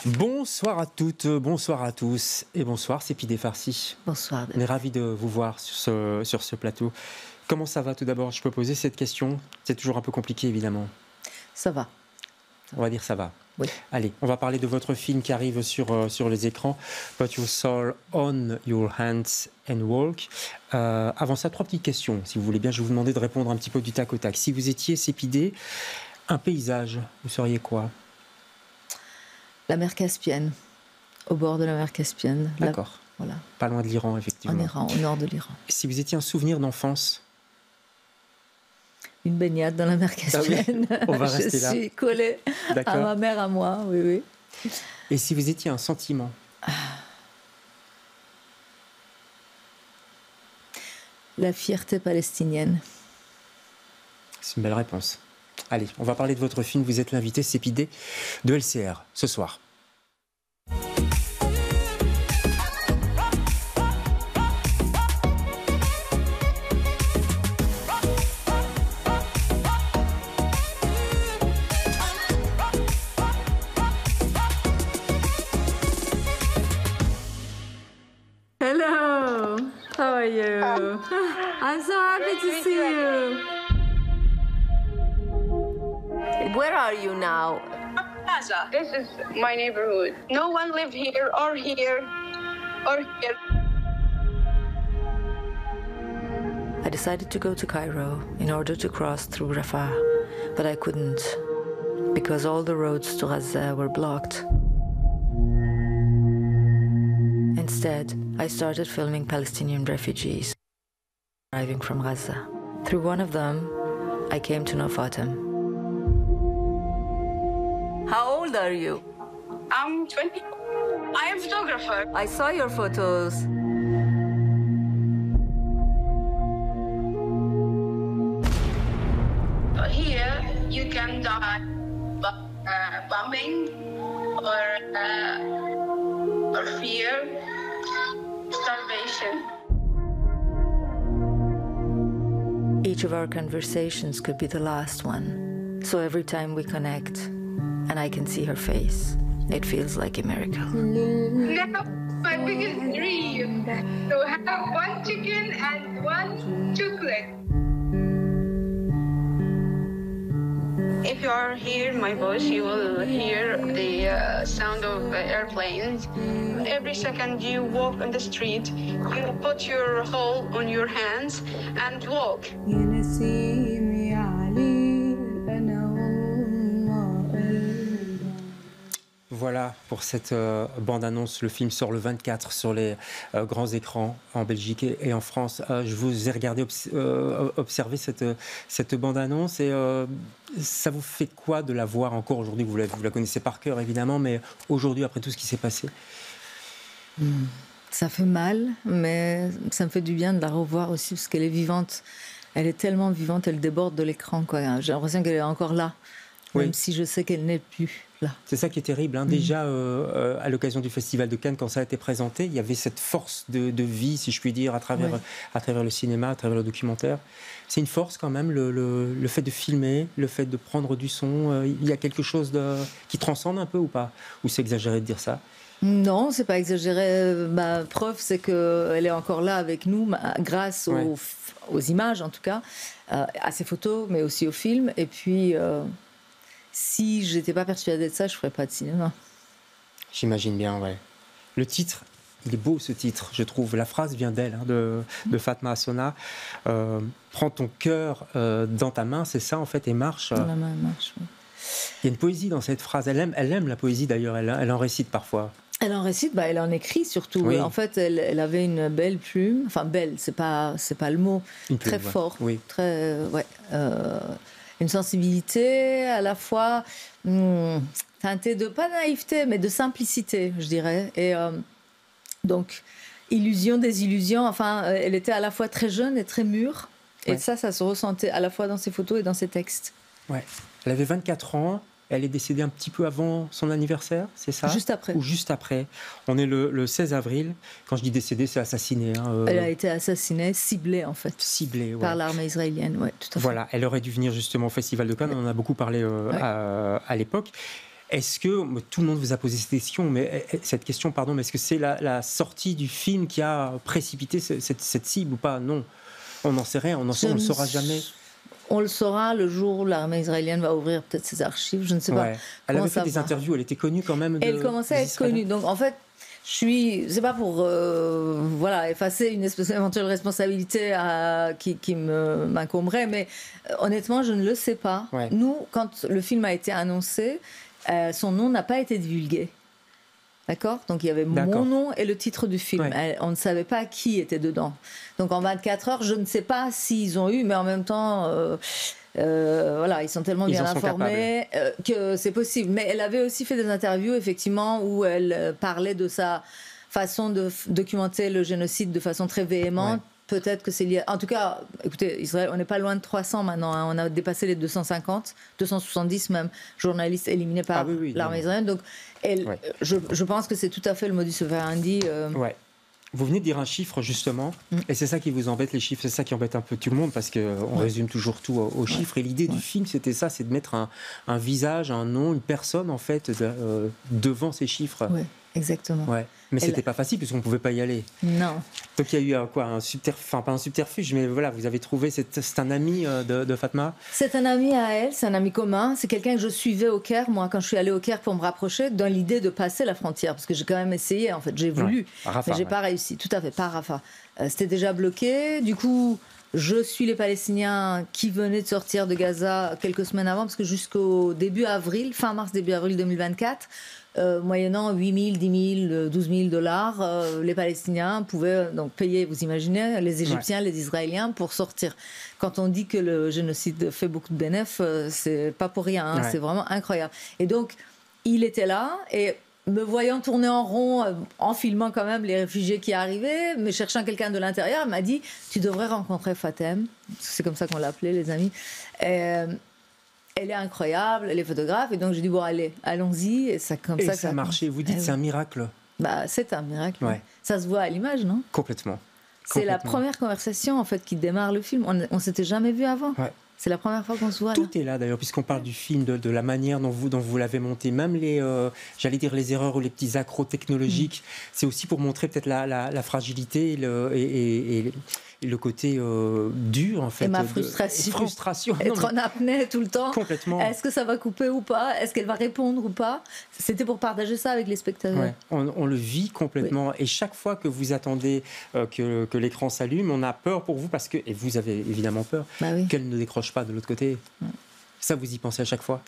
Bonsoir à toutes, bonsoir à tous et bonsoir, c'est Pidé Farsi. Bonsoir. On est ravis de vous voir sur ce plateau. Comment ça va tout d'abord? Je peux poser cette question. C'est toujours un peu compliqué évidemment. Ça va. On va dire ça va. Oui. Allez, on va parler de votre film qui arrive sur les écrans. Put your soul on your hands and walk. Avant ça, 3 petites questions. Si vous voulez bien, je vais vous demander de répondre un petit peu du tac au tac. Si vous étiez Sépidé, un paysage, vous seriez quoi? La mer Caspienne, au bord de la mer Caspienne. D'accord. Voilà. Pas loin de l'Iran, effectivement. En Iran, au nord de l'Iran. Si vous étiez un souvenir d'enfance? Une baignade dans la mer Caspienne. Ah oui, on va rester là. Je suis collée à ma mère, à moi, oui, oui. Et si vous étiez un sentiment? La fierté palestinienne. C'est une belle réponse. Allez, on va parler de votre film. Vous êtes l'invité Sépidé de LCR ce soir. Hello, how are you? I'm so happy to see you. Where are you now? Plaza. This is my neighborhood. No one live here or here or here. I decided to go to Cairo in order to cross through Rafah, but I couldn't because all the roads to Gaza were blocked. Instead, I started filming Palestinian refugees arriving from Gaza. Through one of them, I came to know Fatem. How old are you? I'm 20. I am a photographer. I saw your photos. Here, you can die bombing or fear, starvation. Each of our conversations could be the last one. So every time we connect and I can see her face, it feels like a miracle. Now, my biggest dream to have one chicken and one chocolate. If you are here in my voice, you will hear the sound of airplanes. Every second you walk on the street, you put your hole on your hands and walk. Voilà pour cette bande-annonce. Le film sort le 24 sur les grands écrans en Belgique et en France. Je vous ai regardé observer cette bande-annonce et ça vous fait quoi de la voir encore aujourd'hui? Vous la connaissez par cœur évidemment, mais aujourd'hui, après tout ce qui s'est passé? Ça fait mal, mais ça me fait du bien de la revoir aussi parce qu'elle est vivante. Elle est tellement vivante, elle déborde de l'écran, quoi. J'ai l'impression qu'elle est encore là, même si je sais qu'elle n'est plus là. C'est ça qui est terrible, hein. Déjà à l'occasion du Festival de Cannes, quand ça a été présenté, il y avait cette force de vie, si je puis dire, à travers le cinéma, à travers le documentaire. C'est une force quand même, le fait de filmer, le fait de prendre du son. Il y a quelque chose qui transcende un peu ou pas? Ou c'est exagéré de dire ça? Non, c'est pas exagéré. Ma preuve, c'est qu'elle est encore là avec nous grâce aux images, en tout cas, à ses photos, mais aussi au film. Et puis, si j'étais pas persuadée de ça, je ferais pas de cinéma. J'imagine bien, ouais. Le titre, il est beau ce titre, je trouve. La phrase vient d'elle, hein, de Fatma Asona. Prends ton cœur dans ta main, c'est ça en fait, et marche. Dans la main, marche, oui. Il y a une poésie dans cette phrase. Elle aime la poésie d'ailleurs, elle en récite parfois. Elle en récite, elle en écrit surtout. Oui. En fait, elle avait une belle plume. Enfin, belle, c'est pas le mot. Une plume, très fort, oui. Très, une sensibilité à la fois teintée de pas naïveté, mais de simplicité, je dirais. Et donc, illusion, désillusion. Enfin, elle était à la fois très jeune et très mûre. Et ça se ressentait à la fois dans ses photos et dans ses textes. Ouais. Elle avait 24 ans. Elle est décédée un petit peu avant son anniversaire, c'est ça? Juste après. Ou juste après. On est le 16 avril. Quand je dis décédée, c'est assassinée. Hein, Elle a été assassinée, ciblée en fait. Ciblée, ouais. Par l'armée israélienne, oui, tout à fait. Voilà, elle aurait dû venir justement au Festival de Cannes. On en a beaucoup parlé à l'époque. Est-ce que, tout le monde vous a posé cette question, mais est-ce que c'est la sortie du film qui a précipité cette cible ou pas? Non, on n'en sait rien, on ne le saura jamais. On le saura le jour où l'armée israélienne va ouvrir peut-être ses archives, je ne sais pas. Elle avait fait des interviews, elle était connue quand même. Elle commençait à être connue, donc en fait, c'est pas pour effacer une éventuelle responsabilité qui m'incomberait, mais honnêtement, je ne le sais pas. Ouais. Nous, quand le film a été annoncé, son nom n'a pas été divulgué. D'accord? Donc il y avait mon nom et le titre du film. Ouais. On ne savait pas qui était dedans. Donc en 24 heures, je ne sais pas s'ils ont eu, mais en même temps, ils sont tellement bien informés que c'est possible. Mais elle avait aussi fait des interviews, effectivement, où elle parlait de sa façon de documenter le génocide de façon très véhémente. Ouais. Peut-être que c'est lié. En tout cas, écoutez, Israël, on n'est pas loin de 300 maintenant. Hein. On a dépassé les 250, 270 même journalistes éliminés par l'armée israélienne. Donc, je pense que c'est tout à fait le modus operandi. Ouais. Vous venez de dire un chiffre, justement, et c'est ça qui vous embête, les chiffres, c'est ça qui embête un peu tout le monde, parce qu'on résume toujours tout aux chiffres. Et l'idée du film, c'était ça, c'est de mettre un visage, un nom, une personne, en fait, devant ces chiffres. Oui, exactement. Ouais. Mais c'était pas facile, puisqu'on ne pouvait pas y aller. Non. Donc il y a eu pas un subterfuge, mais voilà, vous avez trouvé, c'est un ami de Fatma? C'est un ami à elle, c'est un ami commun, c'est quelqu'un que je suivais au Caire, moi, quand je suis allée au Caire pour me rapprocher, dans l'idée de passer la frontière, parce que j'ai quand même essayé, en fait, j'ai voulu, mais j'ai pas réussi, tout à fait, pas à Rafah. C'était déjà bloqué, du coup, je suis les Palestiniens qui venaient de sortir de Gaza quelques semaines avant, parce que jusqu'au début avril, fin mars, début avril 2024, moyennant 8 000, 10 000, 12 000 $, les Palestiniens pouvaient donc payer, vous imaginez, les Égyptiens, les Israéliens pour sortir. Quand on dit que le génocide fait beaucoup de bénéfices, c'est pas pour rien, hein, c'est vraiment incroyable. Et donc, il était là, et me voyant tourner en rond, en filmant quand même les réfugiés qui arrivaient, me cherchant quelqu'un de l'intérieur, il m'a dit « Tu devrais rencontrer Fatem », c'est comme ça qu'on l'appelait, les amis. Elle est incroyable, elle est photographe, et donc j'ai dit bon allez, allons-y, et ça comme ça. Ça a marché. Vous dites c'est un miracle. Bah c'est un miracle. Ouais. Ça se voit à l'image, non? Complètement. C'est la première conversation en fait qui démarre le film. On s'était jamais vu avant. Ouais. C'est la première fois qu'on se voit. Tout est là d'ailleurs, puisqu'on parle du film, de la manière dont vous l'avez monté, même j'allais dire les erreurs ou les petits accros technologiques. C'est aussi pour montrer peut-être la fragilité et le côté dur en fait. Et ma frustration. Être en apnée tout le temps. Complètement. Est-ce que ça va couper ou pas? Est-ce qu'elle va répondre ou pas? C'était pour partager ça avec les spectateurs. Ouais. On le vit complètement. Oui. Et chaque fois que vous attendez que l'écran s'allume, on a peur pour vous et vous avez évidemment peur, qu'elle ne décroche pas de l'autre côté. Ça, vous y pensez à chaque fois?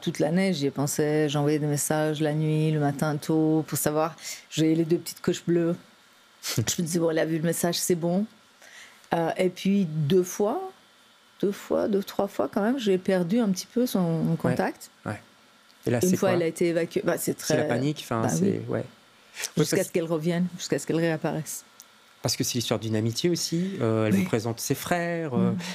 Toute l'année, j'y ai pensé. J'envoyais des messages la nuit, le matin tôt, pour savoir. J'ai les 2 petites coches bleues. Je me disais, bon, elle a vu le message, c'est bon. Et puis 2 fois, 3 fois quand même, j'ai perdu un petit peu son contact. Ouais. Et là, une fois, elle a été évacuée. C'est la panique. Jusqu'à ce qu'elle revienne, jusqu'à ce qu'elle réapparaisse. Parce que c'est l'histoire d'une amitié aussi. Elle vous présente ses frères,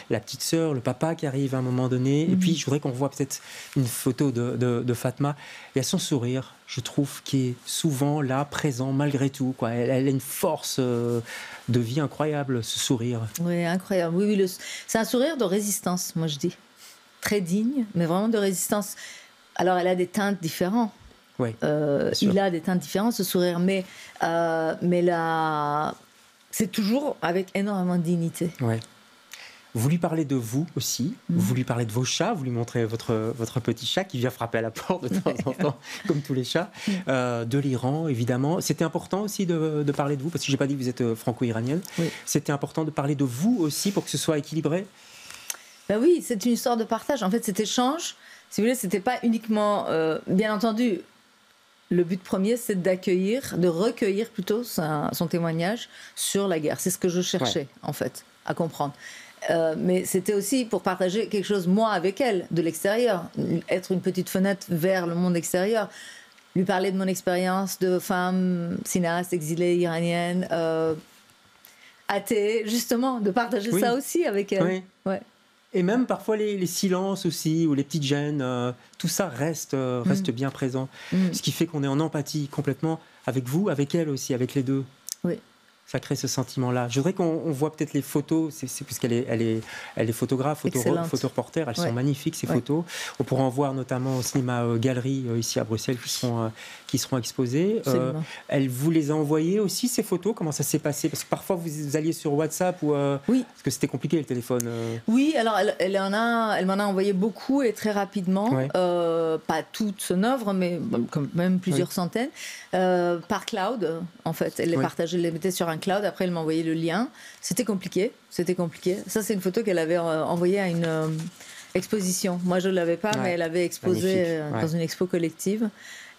la petite sœur, le papa qui arrive à un moment donné. Et puis, je voudrais qu'on voit peut-être une photo de Fatma. Il y a son sourire, je trouve, qui est souvent là, présent, malgré tout. Quoi. Elle a une force de vie incroyable, ce sourire. Oui, incroyable. Oui, c'est un sourire de résistance, moi je dis. Très digne, mais vraiment de résistance. Alors, elle a des teintes différentes. Oui, il a des teintes différentes, ce sourire. Mais là... C'est toujours avec énormément de dignité. Ouais. Vous lui parlez de vous aussi, vous lui parlez de vos chats, vous lui montrez votre petit chat qui vient frapper à la porte de temps en temps, comme tous les chats, de l'Iran évidemment. C'était important aussi de parler de vous, parce que je n'ai pas dit que vous êtes franco-iranienne. Oui. C'était important de parler de vous aussi pour que ce soit équilibré? Ben oui, c'est une histoire de partage. En fait, cet échange, si vous voulez, c'était pas uniquement... bien entendu, le but premier, c'est de recueillir plutôt son témoignage sur la guerre. C'est ce que je cherchais, en fait, à comprendre. Mais c'était aussi pour partager quelque chose, moi, avec elle, de l'extérieur. Être une petite fenêtre vers le monde extérieur. Lui parler de mon expérience de femme cinéaste exilée iranienne, athée, justement, de partager ça aussi avec elle. Oui. Ouais. Et même parfois les silences aussi, ou les petites gênes, tout ça reste bien présent. Ce qui fait qu'on est en empathie complètement avec vous, avec elle aussi, avec les deux. Oui. Ça crée ce sentiment-là. Je voudrais qu'on voit peut-être les photos, c'est puisqu'elle est photographe, photoreporter, elles sont magnifiques ces photos. On pourra en voir notamment au cinéma Galerie ici à Bruxelles qui seront exposées. Elle vous les a envoyées aussi ces photos? Comment ça s'est passé? Parce que parfois vous alliez sur WhatsApp ou oui. Parce que c'était compliqué le téléphone. Oui, alors elle m'en a envoyé beaucoup et très rapidement. Ouais. Pas toute son œuvre, mais quand même plusieurs centaines. Par cloud, en fait. Elle les partageait, elle les mettait sur un cloud. Après, elle m'a envoyé le lien. C'était compliqué. Ça, c'est une photo qu'elle avait envoyée à une exposition. Moi, je ne l'avais pas, mais elle avait exposé dans une expo collective.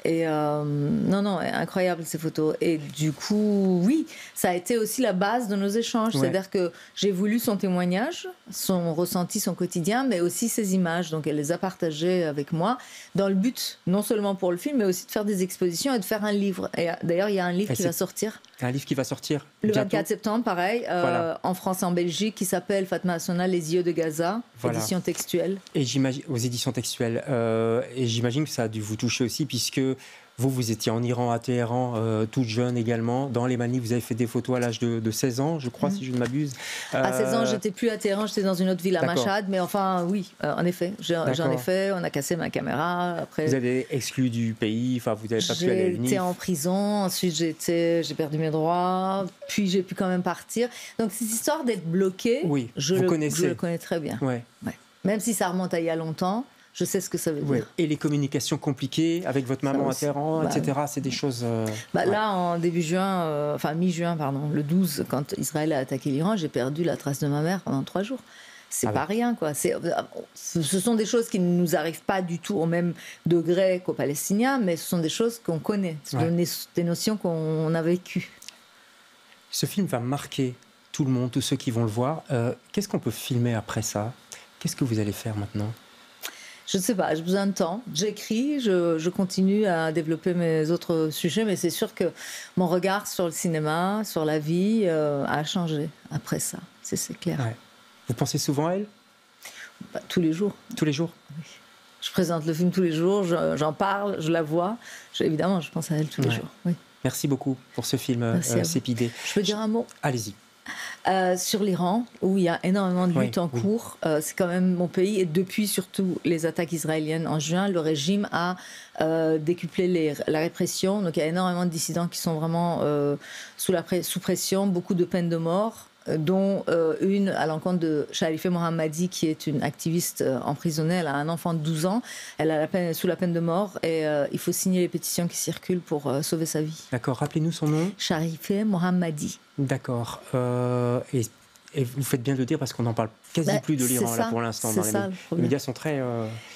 Et non, incroyable ces photos. Et du coup, oui, ça a été aussi la base de nos échanges. C'est-à-dire que j'ai voulu son témoignage, son ressenti, son quotidien, mais aussi ses images. Donc elle les a partagées avec moi dans le but, non seulement pour le film, mais aussi de faire des expositions et de faire un livre. Et d'ailleurs, il y a un livre qui va sortir. Un livre qui va sortir le 24 septembre, pareil, en France et en Belgique, qui s'appelle Fatma Assona, Les yeux de Gaza, édition textuelle. Et j'imagine, aux éditions textuelles. Et j'imagine que ça a dû vous toucher aussi, puisque vous étiez en Iran, à Téhéran, toute jeune également. Dans les manifs, vous avez fait des photos à l'âge de 16 ans, je crois, si je ne m'abuse. À 16 ans, j'étais plus à Téhéran, j'étais dans une autre ville, à Mashhad. Mais enfin, oui, en effet, j'en ai fait. On a cassé ma caméra. Après, vous avez exclu du pays, enfin, vous n'avez pas pu aller à l'UNIF. J'étais en prison, ensuite j'ai perdu mes droits, puis j'ai pu quand même partir. Donc, cette histoire d'être bloqué, je le connais très bien. Ouais. Même si ça remonte à il y a longtemps. Je sais ce que ça veut dire. Et les communications compliquées avec votre maman à Téhéran, etc., c'est des choses... Là, en mi-juin, le 12, quand Israël a attaqué l'Iran, j'ai perdu la trace de ma mère pendant 3 jours. C'est pas rien, quoi. Ce sont des choses qui ne nous arrivent pas du tout au même degré qu'aux Palestiniens, mais ce sont des choses qu'on connaît, des notions qu'on a vécues. Ce film va marquer tout le monde, tous ceux qui vont le voir. Qu'est-ce qu'on peut filmer après ça? Qu'est-ce que vous allez faire maintenant? Je ne sais pas, j'ai besoin de temps. J'écris, je continue à développer mes autres sujets, mais c'est sûr que mon regard sur le cinéma, sur la vie, a changé après ça. C'est clair. Ouais. Vous pensez souvent à elle? Tous les jours. Tous les jours? Oui. Je présente le film tous les jours, j'en parle, je la vois. Évidemment, je pense à elle tous les jours. Oui. Merci beaucoup pour ce film, Sépidé. Je peux dire un mot? Allez-y. Sur l'Iran, où il y a énormément de luttes en cours. C'est quand même mon pays. Et depuis surtout les attaques israéliennes en juin, le régime a décuplé la répression. Donc il y a énormément de dissidents qui sont vraiment sous pression. Beaucoup de peines de mort, dont une à l'encontre de Sharifeh Mohammadi, qui est une activiste emprisonnée. Elle a un enfant de 12 ans. Elle a sous la peine de mort. Et il faut signer les pétitions qui circulent pour sauver sa vie. D'accord. Rappelez-nous son nom. Sharifeh Mohammadi. D'accord. Et vous faites bien de le dire parce qu'on n'en parle quasi plus de l'Iran là pour l'instant. Les médias sont très...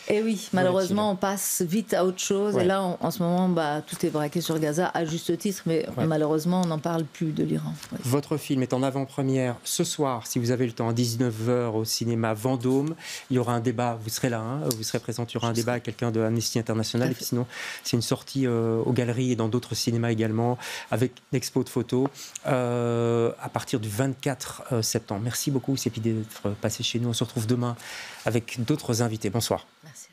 Et oui, malheureusement, on passe vite à autre chose. Et là, en ce moment, tout est braqué sur Gaza, à juste titre, mais malheureusement, on n'en parle plus de l'Iran. Votre film est en avant-première ce soir, si vous avez le temps, à 19h au cinéma Vendôme. Il y aura un débat, vous serez là, vous serez présent, il y aura un débat avec quelqu'un de Amnesty International. Et puis sinon, c'est une sortie aux galeries et dans d'autres cinémas également, avec une expo de photos, à partir du 24 septembre. Merci beaucoup, Sépidé, d'être passé chez nous. On se retrouve demain avec d'autres invités. Bonsoir. Merci.